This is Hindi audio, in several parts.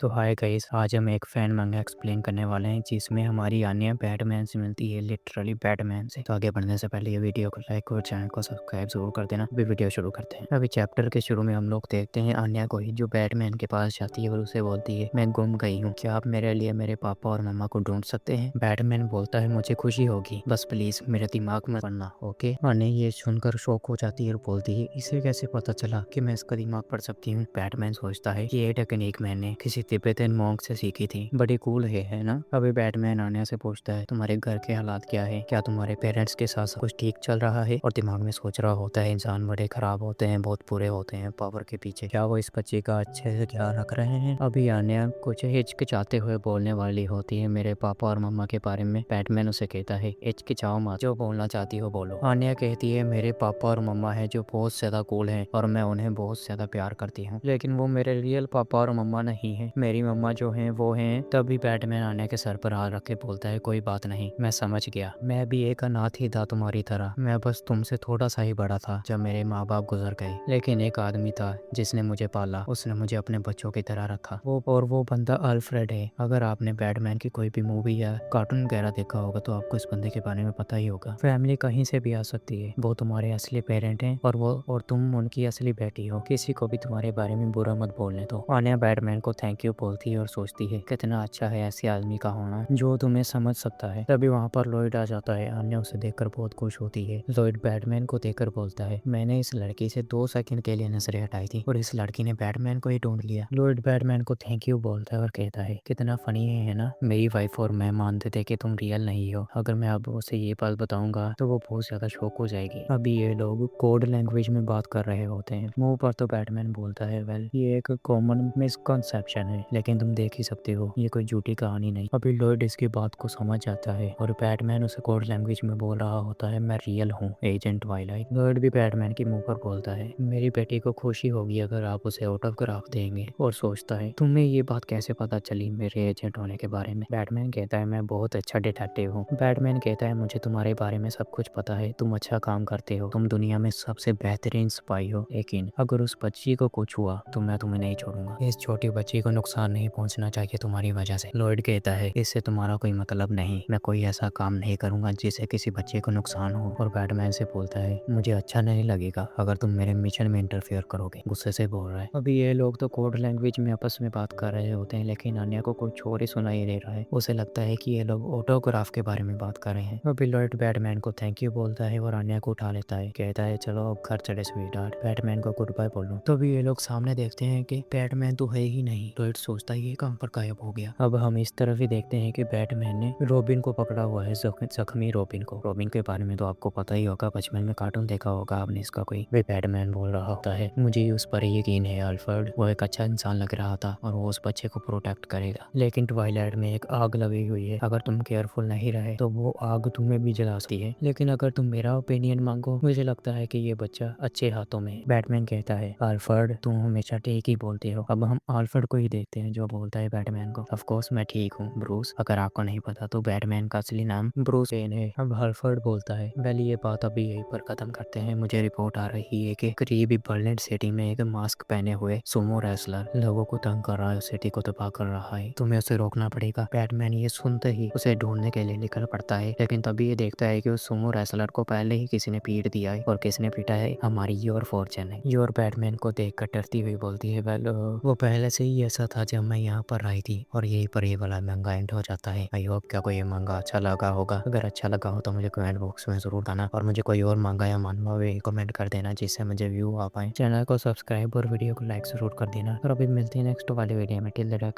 तो हाय गाइस, आज हम एक फैन मंगा एक्सप्लेन करने वाले हैं जिसमें हमारी आन्या बैटमैन से मिलती है, लिटरली बैटमैन से। तो आगे बढ़ने से पहले ये वीडियो को लाइक और चैनल को सब्सक्राइब जरूर कर देना। अभी वीडियो शुरू करते हैं। अभी चैप्टर के शुरू में हम लोग देखते हैं आन्या को ही जो बैटमैन के पास जाती है और उसे बोलती है, मैं गुम गई हूँ, क्या आप मेरे लिए मेरे पापा और मम्मा को ढूंढ सकते हैं। बैटमैन बोलता है, मुझे खुशी होगी, बस प्लीज मेरे दिमाग में पढ़ना, ओके। आन्या ये सुनकर शॉक हो जाती है और बोलती है, इसे कैसे पता चला कि मैं इसका दिमाग पढ़ सकती हूँ। बैटमैन सोचता है कि ये टेक्निक मैंने किसी तिब्बतन मॉन्क से सीखी थी, बड़ी कूल है ना। अभी बैटमैन आन्या से पूछता है, तुम्हारे घर के हालात क्या है, क्या तुम्हारे पेरेंट्स के साथ कुछ ठीक चल रहा है। और दिमाग में सोच रहा होता है, इंसान बड़े खराब होते हैं, बहुत बुरे होते हैं पावर के पीछे, क्या वो इस बच्चे का अच्छे से ख्याल रख रहे हैं। अभी आन्या कुछ हिचकिचाते हुए बोलने वाली होती है मेरे पापा और मम्मा के बारे में। बैटमैन उसे कहता है, हिचकिचाओ मत, जो बोलना चाहती हो बोलो। आन्या कहती है, मेरे पापा और मम्मा है जो बहुत ज्यादा कूल है और मैं उन्हें बहुत ज्यादा प्यार करती हूँ, लेकिन वो मेरे रियल पापा और मम्मा नहीं है, मेरी मम्मा जो है वो हैं। तभी बैटमैन आन्या के सर पर हाथ रख के बोलता है, कोई बात नहीं, मैं समझ गया, मैं भी एक अनाथ ही था तुम्हारी तरह, मैं बस तुमसे थोड़ा सा ही बड़ा था जब मेरे माँ बाप गुजर गए, लेकिन एक आदमी था जिसने मुझे पाला, उसने मुझे अपने बच्चों की तरह रखा, वो बंदा अल्फ्रेड है। अगर आपने बैटमैन की कोई भी मूवी या कार्टून वगैरह देखा होगा तो आपको इस बंदे के बारे में पता ही होगा। फैमिली कहीं से भी आ सकती है, वो तुम्हारे असली पेरेंट हैं और तुम उनकी असली बेटी हो, किसी को भी तुम्हारे बारे में बुरा मत बोलने दो। आन्या बैटमैन को थैंक यू बोलती है और सोचती है, कितना अच्छा है ऐसे आदमी का होना जो तुम्हें समझ सकता है। तभी वहाँ पर लॉयड आ जाता है। आन्या उसे देखकर बहुत खुश होती है। लॉयड बैटमैन को देखकर बोलता है, मैंने इस लड़की से 2 सेकंड के लिए नजरें हटाई थी और इस लड़की ने बैटमैन को ही ढूंढ लिया। लॉयड बैटमैन को थैंक यू बोलता है और कहता है, कितना फनी है ना, मेरी वाइफ और मैं मानते थे कि तुम रियल नहीं हो, अगर मैं अब उसे ये बात बताऊंगा तो वो बहुत ज्यादा शॉक हो जाएगी। अभी ये लोग कोड लैंग्वेज में बात कर रहे होते हैं। मुंह पर तो बैटमैन बोलता है, वेल ये एक कॉमन मिसकंसेप्शन है, लेकिन तुम देख ही सकते हो ये कोई झूठी कहानी नहीं। अभी लॉयड इसकी बात को समझ जाता है और बैटमैन उसे कोड लैंग्वेज में बोल रहा होता है, मैं रियल हूँ, एजेंट ट्वाइलाइट। लॉयड भी बैटमैन के मुंह पर बोलता है, मेरी बेटी को खुशी होगी अगर आप उसे ऑटोग्राफ देंगे। और सोचता है, तुम्हें ये बात कैसे पता चली मेरे एजेंट होने के बारे में। बैटमैन कहता है, मैं बहुत अच्छा डिटेक्टिव हूँ। बैटमैन कहता है, मुझे तुम्हारे बारे में सब कुछ पता है, तुम अच्छा काम करते हो, तुम दुनिया में सबसे बेहतरीन स्पाई हो, लेकिन अगर उस बच्ची को कुछ हुआ तो मैं तुम्हें नहीं छोड़ूंगा। इस छोटी बच्ची को नुकसान नहीं पहुंचना चाहिए तुम्हारी वजह से। लॉयड कहता है, इससे तुम्हारा कोई मतलब नहीं, मैं कोई ऐसा काम नहीं करूंगा जिससे किसी बच्चे को नुकसान हो। और बैटमैन से बोलता है, मुझे अच्छा नहीं लगेगा अगर तुम मेरे मिशन में इंटरफेयर करोगे, गुस्से से बोल रहा है। अभी ये लोग तो कोड लैंग्वेज में आपस में बात कर रहे होते हैं, लेकिन आन्या को कुछ और ही सुनाई दे रहा है। उसे लगता है कि ये लोग ऑटोग्राफ के बारे में बात कर रहे हैं। अभी लॉयड बैटमैन को थैंक यू बोलता है और आन्या को उठा लेता है, कहता है, चलो अब घर चले स्वीटहार्ट, बैटमैन को गुड बाय बोलो। तो अभी ये लोग सामने देखते हैं कि बैटमैन तो है ही नहीं। लॉयड सोचता है, ये कहां पर गायब हो गया। अब हम इस तरफ ही देखते हैं कि बैटमैन ने रॉबिन को पकड़ा हुआ है, जख्मी रॉबिन को। रॉबिन के बारे में तो आपको पता ही होगा, बचपन में कार्टून देखा होगा आपने इसका कोई। वे बैटमैन बोल रहा होता है, मुझे उस पर यकीन है अल्फ्रेड, वो एक अच्छा इंसान लग रहा था और वो उस बच्चे को प्रोटेक्ट करेगा, लेकिन ट्वाइलाइट में एक आग लगी हुई है, अगर तुम केयरफुल नहीं रहे तो वो आग तुम्हें भी जला सकती है, लेकिन अगर तुम मेरा ओपिनियन मांगो मुझे लगता है कि ये बच्चा अच्छे हाथों में है। बैटमैन कहता है, अल्फ्रेड तुम हमेशा ठीक ही बोलते हो। अब हम अल्फ्रेड को ही देखते हैं जो बोलता है बैटमैन को, ऑफ कोर्स मैं ठीक हूँ ब्रूस, अगर आपको नहीं पता तो बैटमैन का असली नाम ब्रूस वेन है। अब अल्फ्रेड बोलता है, वेल ये बात अभी यहीं पर खत्म करते हैं, मुझे रिपोर्ट आ रही है कि करीबी बर्लिन सिटी में एक मास्क पहने हुए सुमो रेसलर लोगों को तंग कर रहा है, सिटी को तबाह कर रहा है, तुम्हें उसे रोकना पड़ेगा। बैटमैन ये सुनते ही उसे ढूंढने के लिए निकल पड़ता है, लेकिन तभी ये देखता है कि उस सुमो रेसलर को पहले ही किसी ने पीट दिया है, और किसने पीटा है, हमारी योर फॉर्चून है। योर बैटमैन को देख कर डरती हुई बोलती है, वेल वो पहले से ही ऐसा था जब मैं यहाँ पर आई थी। और यही पर ये वाला मंगा एंड हो जाता है। आई होप क्या कोई ये मंगा अच्छा लगा होगा, अगर अच्छा लगा हो तो मुझे कमेंट बॉक्स में जरूर बताना, और मुझे कोई और मंगा या मानवा भी कमेंट कर देना जिससे मुझे व्यू आ पाए। चैनल को सब्सक्राइब और वीडियो को लाइक जरूर कर देना, और अभी मिलते हैं नेक्स्ट वाले वीडियो में। Till that,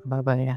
bye bye.